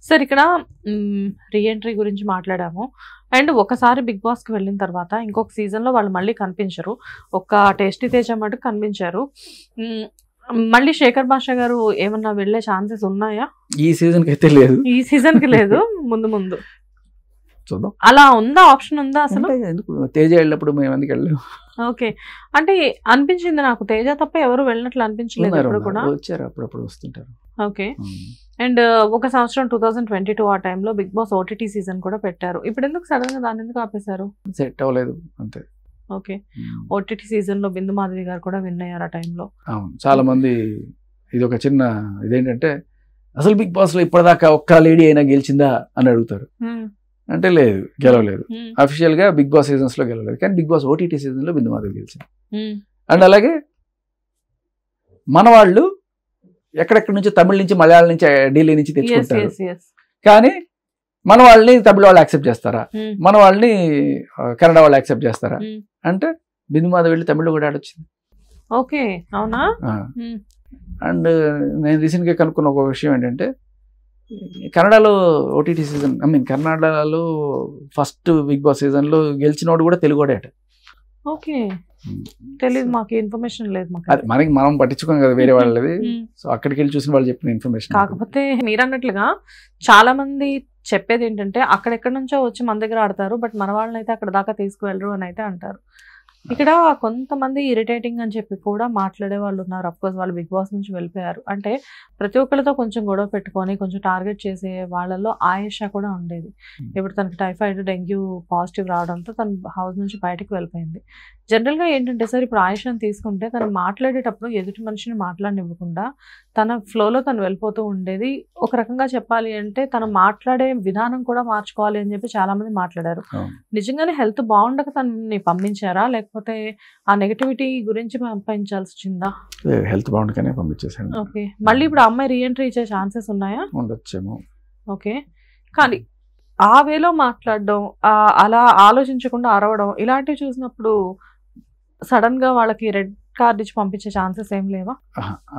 Sir ఇక్కడ reentry గురించి మాట్లాడాము. అండ్ ఒకసారి బిగ్ బాస్కి వెళ్ళిన తర్వాత ఇంకొక సీజన్లో వాళ్ళు మళ్ళీ కనిపించరు. ఒక టేస్టీ తేజ మటుకు కనిపించారు. మళ్ళీ శేఖర్ భాష గారు ఏమన్నా వెళ్ళే ఛాన్సెస్ ఉన్నాయా? ఈ సీజన్కి అయితే లేదు. ఈ సీజన్కి లేదు, ముందు ముందు చూద్దాం. అలా ఉందా, ఆప్షన్ ఉందా అసలు? ఎందుకు తేజ వెళ్ళినప్పుడు మేము ఎందుకు వెళ్ళాము? ఓకే, అంటే అనిపించింది నాకు తేజ తప్ప ఎవరు వెళ్ళినట్లు అనిపించలేదు ఇప్పుడు కూడా. వచ్చారు, అప్పుడప్పుడు వస్తుంటారు. ఓకే. అండ్ ఒక సంవత్సరం 2022 ఆ టైంలో బిగ్ బాస్ ఓటీటీ సీజన్ కూడా పెట్టారు. ఇప్పుడు ఎందుకు సడన్ గా దాన్ని ఎందుకు ఆపేశారు? సెట్ అవ్వలేదు అంతే. ఓకే, ఓటీటీ సీజన్ లో బిందు మాధవి గారు కూడా విన్ అయ్యారు ఆ టైంలో. అవును, చాలా మంది ఇది ఒక చిన్న ఇదేంటంటే అసలు బిగ్ బాస్ లో ఇప్పటిదాకా ఒక్క లేడీ అయినా గెలిచిందా అని అడుగుతారు. అంటే లేదు, గెలవలేదు. అఫీషియల్ గా బిగ్ బాస్ సీజన్స్ లో గెలవలేదు, కానీ బిగ్ బాస్ ఓటీటీ సీజన్ లో బిందు మాధవి గెలిచింది. అండ్ అలాగే మన వాళ్ళు ఎక్కడెక్కడి నుంచి, తమిళ నుంచి, మలయాళం నుంచి, ఢిల్లీ నుంచి తెచ్చుకుంటారు. కానీ మన వాళ్ళని తమిళ వాళ్ళు యాక్సెప్ట్ చేస్తారా, మన వాళ్ళని కన్నడ వాళ్ళు యాక్సెప్ట్ చేస్తారా అంటే బిందు మాధవి వెళ్ళి తమిళ్లో కూడా ఆడొచ్చింది. ఓకే, అవునా? అండ్ నేను రీసెంట్గా కనుక్కున్న ఒక విషయం ఏంటంటే కన్నడలో ఓటీటీ సీజన్, కన్నడలో ఫస్ట్ బిగ్ బాస్ సీజన్లో గెలిచినోడు కూడా తెలుగుడే. ఓకే, తెలియదు, మాకు ఇన్ఫర్మేషన్ లేదు. మనకి మనం పట్టించుకోం కదా వేరే వాళ్ళది. సో అక్కడికి వెళ్ళి చూసిన వాళ్ళు చెప్పిన ఇన్ఫర్మేషన్. కాకపోతే మీరు అన్నట్లుగా చాలా మంది చెప్పేది ఏంటంటే అక్కడెక్కడి నుంచో వచ్చి మన దగ్గర ఆడతారు, బట్ మన వాళ్ళని అయితే అక్కడ దాకా తీసుకువెళ్ళరు అని అయితే అంటారు. ఇక్కడ కొంతమంది ఇరిటేటింగ్ అని చెప్పి కూడా మాట్లాడే వాళ్ళు ఉన్నారు. అఫ్కోర్స్ వాళ్ళు బిగ్ బాస్ నుంచి వెళ్ళిపోయారు. అంటే ప్రతి ఒక్కరితో కొంచెం గొడవ పెట్టుకొని కొంచెం టార్గెట్ చేసే వాళ్ళలో ఆయేషా కూడా ఉండేది. ఇప్పుడు తనకి టైఫాయిడ్, డెంగ్యూ పాజిటివ్ రావడంతో తన హౌస్ నుంచి బయటకు వెళ్ళిపోయింది. జనరల్గా ఏంటంటే సార్, ఇప్పుడు ఆయేషాని తీసుకుంటే తను మాట్లాడేటప్పుడు ఎదుటి మనిషిని మాట్లాడనివ్వకుండా తన ఫ్లోలో తను వెళ్ళిపోతూ ఉండేది. ఒక రకంగా చెప్పాలి అంటే తను మాట్లాడే విధానం కూడా మార్చుకోవాలి అని చెప్పి చాలా మంది మాట్లాడారు. నిజంగానే హెల్త్ బాగుండక తనని పంపించారా, లేకపోతే ఆ నెగటివిటీ గురించి పంపించాల్సి వచ్చిందా? హెల్త్ బాగుండకనే పంపించేసాను. ఓకే, మళ్ళీ ఇప్పుడు అమ్మాయి రీఎంట్రీ ఇచ్చే ఛాన్సెస్ ఉన్నాయా? ఉండొచ్చేమో. ఓకే, కానీ ఆ వేలో మాట్లాడడం, అలా ఆలోచించకుండా అరవడం ఇలాంటివి చూసినప్పుడు సడన్ గా వాళ్ళకి రెడ్ కార్డ్ ఇచ్చి పంపించే ఛాన్సెస్ ఏం లేవా?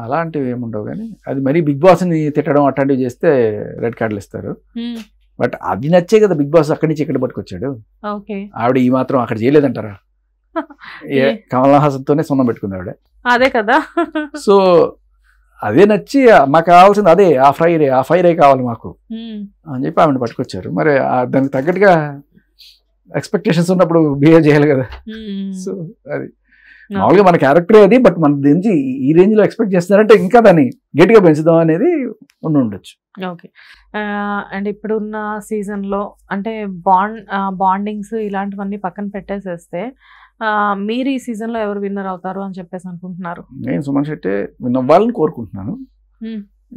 అలాంటివి ఏముండవు, కానీ అది మరీ బిగ్ బాస్ ని తిట్టడం అట్లాంటివి చేస్తే రెడ్ కార్డులు ఇస్తారు. బట్ అది నచ్చే కదా బిగ్ బాస్ అక్కడి నుంచి ఇక్కడ పట్టుకొచ్చాడు. ఓకే, ఆవిడ ఈ మాత్రం అక్కడ చేయలేదంటారా? కమల్ హాసన్ తోనే సున్నం పెట్టుకుంది ఆవిడ. అదే కదా. సో అదే నచ్చి మాకు కావాల్సింది అదే, ఆ ఫైరే కావాలి మాకు అని చెప్పి ఆవిడ పట్టుకొచ్చారు. మరి దానికి తగ్గట్టుగా ఎక్స్పెక్టేషన్స్ ఉన్నప్పుడు బిహేవ్ చేయాలి కదా. సో అది మామూలుగా మన క్యారెక్టరే అది, బట్ మన నుంచి ఈ రేంజ్ లో ఎక్స్పెక్ట్ చేస్తున్నారంటే ఇంకా దాన్ని గట్టిగా పెంచుదాం అనేది ఉండొచ్చు. ఓకే, అండ్ ఇప్పుడున్న సీజన్లో అంటే బాండింగ్స్ ఇలాంటివన్నీ పక్కన పెట్టేసేస్తే మీరు ఈ సీజన్లో ఎవరు విన్నర్ అవుతారు అని చెప్పేసి అనుకుంటున్నారు? నేను సుమన్ శెట్టి విన్ అవ్వాలని కోరుకుంటున్నాను.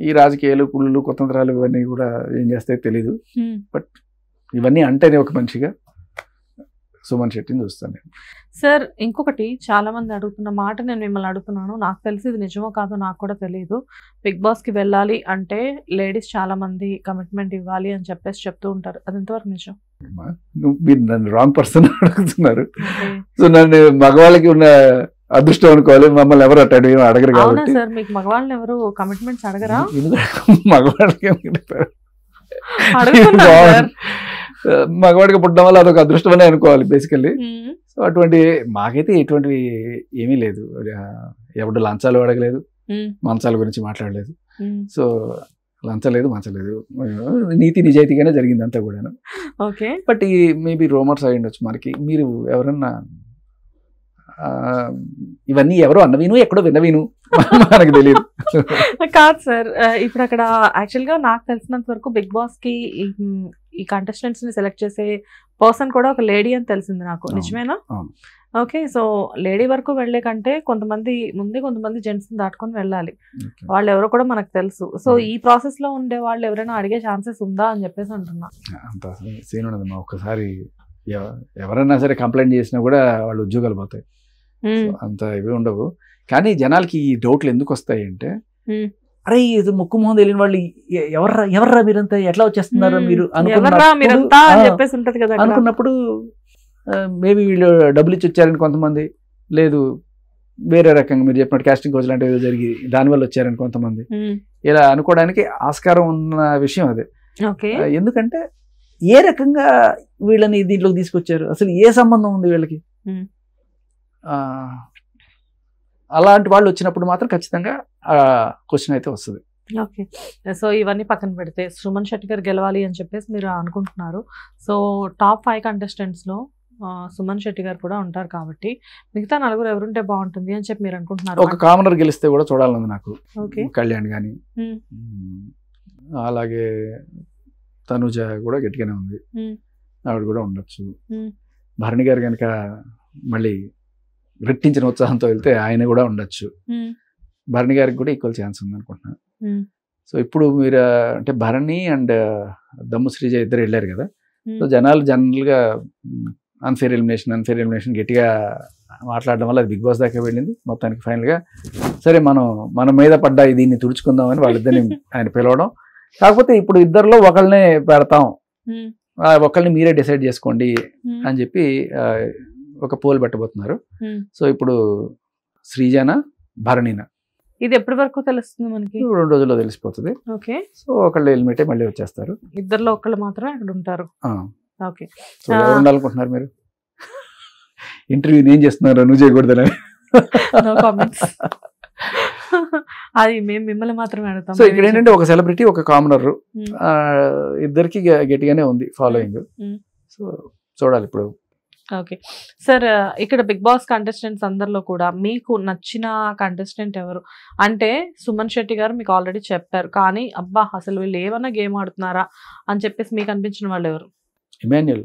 ఈ రాజకీయాలు, కుళ్ళు, కుతంత్రాలు ఇవన్నీ కూడా ఏం చేస్తాయో తెలీదు. బట్ ఇవన్నీ అంటేనే ఒక మనిషిగా సుమన్ శెట్టిని చూస్తాను నేను. సార్, ఇంకొకటి చాలా మంది అడుగుతున్న మాట నేను మిమ్మల్ని అడుగుతున్నాను. నాకు తెలిసి ఇది నిజమో కాదో నాకు కూడా తెలియదు. బిగ్ బాస్కి వెళ్ళాలి అంటే లేడీస్ చాలా మంది కమిట్మెంట్ ఇవ్వాలి అని చెప్పేసి చెప్తూ ఉంటారు. అది ఎంతవరకు నిజం? మీరు నన్ను రాంగ్ పర్సన్ అడుగుతున్నారు. సో నన్ను మగవాళ్ళకి ఉన్న అదృష్టం అనుకోవాలి, మమ్మల్ని ఎవరు అట్ట అడగరు కాబట్టి. సార్, మీకు మగవాళ్ళని ఎవరు కమిట్మెంట్స్ అడగరా? మగవాళ్ళకి అడుగుతున్నారు. మగవాడికి పుట్టడం వల్ల అదొక అదృష్టమనే అనుకోవాలి బేసికల్లీ. సో అటువంటి మాకైతే ఎటువంటివి ఏమీ లేదు. ఎవడు లంచాలు అడగలేదు, మంచాల గురించి మాట్లాడలేదు. సో లంచలేదు, మంచలేదు, నీతి నిజాయితీగానే జరిగింది అంతా కూడా. ఓకే, బట్ ఈ మేబీ రూమర్స్ అయి ఉండొచ్చు మనకి. మీరు ఎవరన్నా ఇవన్నీ ఎవరో అన్నవీను, ఎక్కడో విన్నవీను, మనకు తెలియదు. కాదు సార్, ఇప్పుడు అక్కడ యాక్చువల్గా నాకు తెలిసినంత వరకు బిగ్ బాస్కి ఈ కంటెస్టెంట్స్ ని సెలెక్ట్ చేసే పర్సన్ కూడా ఒక లేడీ అని తెలిసింది నాకు. నిజమేనా? ఓకే, సో లేడీ వరకు వెళ్లే కంటే కొంతమంది జెంట్స్ దాటుకొని వెళ్ళాలి. వాళ్ళు ఎవరో కూడా మనకు తెలుసు. సో ఈ ప్రాసెస్ లో ఉండే వాళ్ళు ఎవరైనా అడిగే ఛాన్సెస్ ఉందా అని చెప్పేసి అంటున్నా. అంత సీన్ ఉండదమ్మా. ఒక్కసారి ఎవరైనా సరే కంప్లైంట్ చేసినా కూడా వాళ్ళు ఉద్యోగాలు పోతాయి. అంత ఇవి ఉండవు. కానీ జనాలకి ఈ డౌట్లు ఎందుకు వస్తాయి అంటే, అరే ఇది ముక్కు మొహం తెలియని వాళ్ళు ఎవర్రా మీరంతా, ఎట్లా వచ్చేస్తున్నారా మీరు అనుకున్నప్పుడు మేబీ వీళ్ళు డబ్బులు ఇచ్చి వచ్చారని కొంతమంది, లేదు వేరే రకంగా మీరు చెప్పినట్టు కాస్టింగ్ కోచ్ లాంటివి జరిగి దానివల్ల వచ్చారని కొంతమంది, ఇలా అనుకోవడానికి ఆస్కారం ఉన్న విషయం అదే. ఓకే. ఎందుకంటే ఏ రకంగా వీళ్ళని దీంట్లోకి తీసుకొచ్చారు, అసలు ఏ సంబంధం ఉంది వీళ్ళకి, అలాంటి వాళ్ళు వచ్చినప్పుడు మాత్రం ఖచ్చితంగా క్వశ్చన్ అయితే వస్తుంది. ఓకే. సో ఇవన్నీ పక్కన పెడితే సుమన్ శెట్టి గారు గెలవాలి అని చెప్పేసి మీరు అనుకుంటున్నారు. సో టాప్ 5 కంటెస్టెంట్స్లో సుమన్ శెట్టి గారు కూడా ఉంటారు కాబట్టి మిగతా 4 ఎవరుంటే బాగుంటుంది అని చెప్పి మీరు అనుకుంటున్నారు? ఒక కామనర్ గెలిస్తే కూడా చూడాలని నాకు. ఓకే. కళ్యాణ్ కానీ, అలాగే తనుజ కూడా గట్టిగానే ఉంది, ఆవిడ కూడా ఉండొచ్చు. భరణి గారు కనుక మళ్ళీ రెట్టించిన ఉత్సాహంతో వెళ్తే ఆయన కూడా ఉండొచ్చు. భరణి గారికి కూడా ఈక్వల్ ఛాన్స్ ఉంది అనుకుంటున్నాను. సో ఇప్పుడు మీరు అంటే భరణి అండ్ దమ్ము శ్రీజ ఇద్దరు వెళ్ళారు కదా, సో జనాలు జనరల్గా అన్ఫేర్ ఎలిమినేషన్ గట్టిగా మాట్లాడడం వల్ల అది బిగ్ బాస్ దాకా వెళ్ళింది. మొత్తానికి ఫైనల్గా సరే మన మీద పడ్డా దీన్ని తుడుచుకుందామని వాళ్ళిద్దరిని ఆయన పిలవడం. కాకపోతే ఇప్పుడు ఇద్దరిలో ఒకళ్ళనే పెడతాం, ఒకళ్ళని మీరే డిసైడ్ చేసుకోండి అని చెప్పి ఒక పోల్ పెట్టబోతున్నారు. సో ఇప్పుడు శ్రీజనా భరణినా ఇది ఎప్పటి వరకు తెలుస్తుంది మనకి? 2 రోజుల్లో తెలిసిపోతుంది. ఓకే. సో ఒకళ్ళు ఎలిమినేట్ మళ్ళీ వచ్చేస్తారు. ఇద్దరిలో ఒకళ్ళు మాత్రమే అక్కడ ఉంటారు. ఓకే. సో ఎవరు ఉండాలనుకుంటున్నారు మీరు? ఇంటర్వ్యూ ఏం చేస్తున్నారు, నువ్వు చేయకూడదని? No comments. అది మేము మిమ్మల్ని మాత్రమే అడుగుతాం. సో ఇక్కడ ఏంటంటే ఒక సెలబ్రిటీ, ఒక కామనర్, ఇద్దరికి గట్టిగానే ఉంది ఫాలోయింగ్. సో చూడాలి ఇప్పుడు. ఓకే సార్, ఇక్కడ బిగ్ బాస్ కంటెస్టెంట్స్ అందరిలో కూడా మీకు నచ్చిన కంటెస్టెంట్ ఎవరు? అంటే సుమన్ శెట్టి గారు మీకు ఆల్రెడీ చెప్పారు, కానీ అబ్బా అసలు వీళ్ళు ఏమన్నా గేమ్ ఆడుతున్నారా అని చెప్పేసి మీకు అనిపించిన వాళ్ళు ఎవరు? ఇమాన్యుయల్.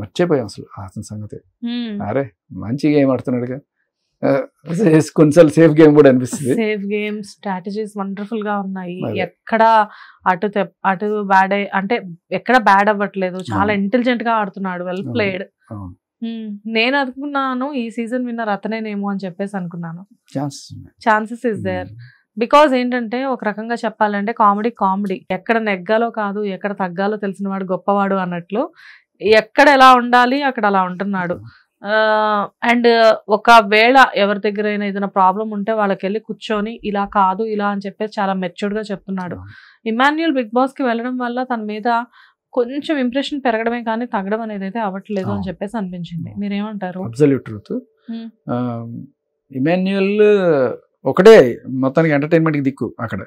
మర్చిపోయాం అసలు అతని సంగతి. అరే మంచి గేమ్ ఆడుతున్నాడుగా, కొన్నిసార్లు సేఫ్ గేమ్ కూడా అనిపిస్తుంది. సేఫ్ గేమ్, స్ట్రాటజీస్ వండర్ఫుల్ గా ఉన్నాయి. ఎక్కడ అటు బ్యాడ్ అంటే ఎక్కడ బ్యాడ్ అవ్వట్లేదు, చాలా ఇంటెలిజెంట్ గా ఆడుతున్నాడు, వెల్ ప్లేడ్. నేను అనుకున్నాను ఈ సీజన్ విన్నర్ అతనేనేమో అని చెప్పేసి అనుకున్నాను. Chances is there. బికాజ్ ఏంటంటే ఒక రకంగా చెప్పాలంటే కామెడీ ఎక్కడ నెగ్గాలో కాదు ఎక్కడ తగ్గాలో తెలిసిన వాడు గొప్పవాడు అన్నట్లు, ఎక్కడ ఎలా ఉండాలి అక్కడ అలా ఉంటున్నాడు. అండ్ ఒకవేళ ఎవరి దగ్గర అయినా ఏదైనా ప్రాబ్లం ఉంటే వాళ్ళకి వెళ్ళి కూర్చొని ఇలా కాదు ఇలా అని చెప్పేసి చాలా మెచ్యూర్డ్ గా చెప్తున్నాడు. ఇమాన్యుయల్ బిగ్ బాస్ కి వెళ్ళడం వల్ల తన మీద కొంచెం ఇంప్రెషన్ పెరగడమే కానీ తగ్గడం అనేది అయితే అవ్వట్లేదు అని చెప్పేసి అనిపించింది. మీరేమంటారు? Absolute truth. ఇమాన్యుయల్ ఒకటే మొత్తానికి ఎంటర్టైన్మెంట్ కి దిక్కు అక్కడ.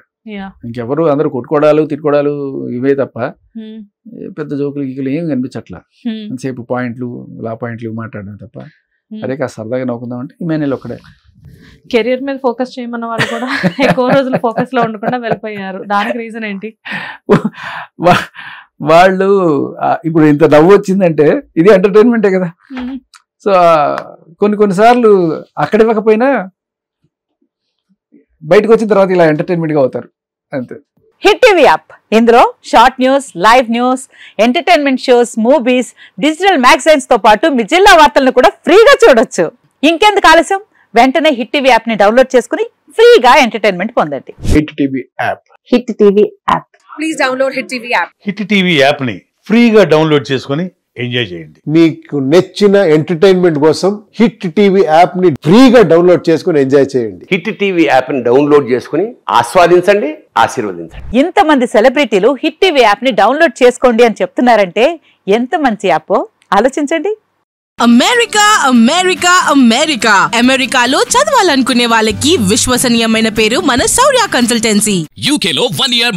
ఇంకెవరు అందరూ కొట్టుకోవడాలు తిట్టుకోవడాలు ఇవే తప్ప పెద్ద జోకులు గీకులు ఏం కనిపించట్లా. సేపు పాయింట్లు మాట్లాడడం తప్ప అదే కాస్త సరదాగా నవ్వుకుందాం అంటే ఇమాన్యుయల్ ఒక్కడే. కెరియర్ మీద ఫోకస్ చేయమన్న వాళ్ళు కూడా ఎక్కువ రోజులు ఫోకస్ లో ఉండకుండా వెళ్ళిపోయారు. దానికి రీజన్ ఏంటి? వాళ్ళు ఇప్పుడు ఇంత నవ్వు వచ్చిందంటే ఇది ఎంటర్టైన్మెంటే కదా. సో కొన్నిసార్లు అక్కడ ఇవ్వకపోయినా బయటకు వచ్చిన తర్వాత ఇలా ఎంటర్టైన్మెంట్ గా అవుతారు అంతే. హిట్ టీవీ యాప్, ఇందులో short news, live news, entertainment shows, movies, digital magazines తో పాటు మీ జిల్లా వార్తలను కూడా ఫ్రీగా చూడొచ్చు. ఇంకెందుకు ఆలస్యం, వెంటనే హిట్ టీవీ యాప్ ని డౌన్లోడ్ చేసుకుని ఫ్రీగా ఎంటర్టైన్మెంట్ పొందండి. Hit TV app. Hit TV app. Please download hit TV app. Hit TV app ని ఫ్రీగా డౌన్లోడ్ చేసుకుని ఎంజాయ్ చేయండి. మీకు నచ్చిన ఎంటర్టైన్మెంట్ కోసం హిట్ టీవీ యాప్ ని ఫ్రీగా డౌన్లోడ్ చేసుకుని ఎంజాయ్ చేయండి. హిట్ టీవీ యాప్ ని డౌన్లోడ్ చేసుకుని ఆస్వాదించండి, ఆశీర్వదించండి. ఇంతమంది సెలబ్రిటీలు హిట్ టీవీ యాప్ ని డౌన్లోడ్ చేసుకోండి అని చెప్తున్నారంటే ఎంత మంచి యాప్ ఆలోచించండి. అమెరికా అమెరికాలో చదవాలనుకునే వాళ్ళకి విశ్వసనీయమైన పేరు మన శౌర్య కన్సల్టెన్సీ. UK లో 1 year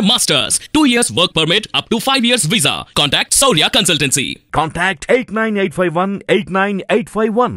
masters, 2 years work permit up to 5 years visa. Contact Saurya Consultancy. Contact 89851 89851.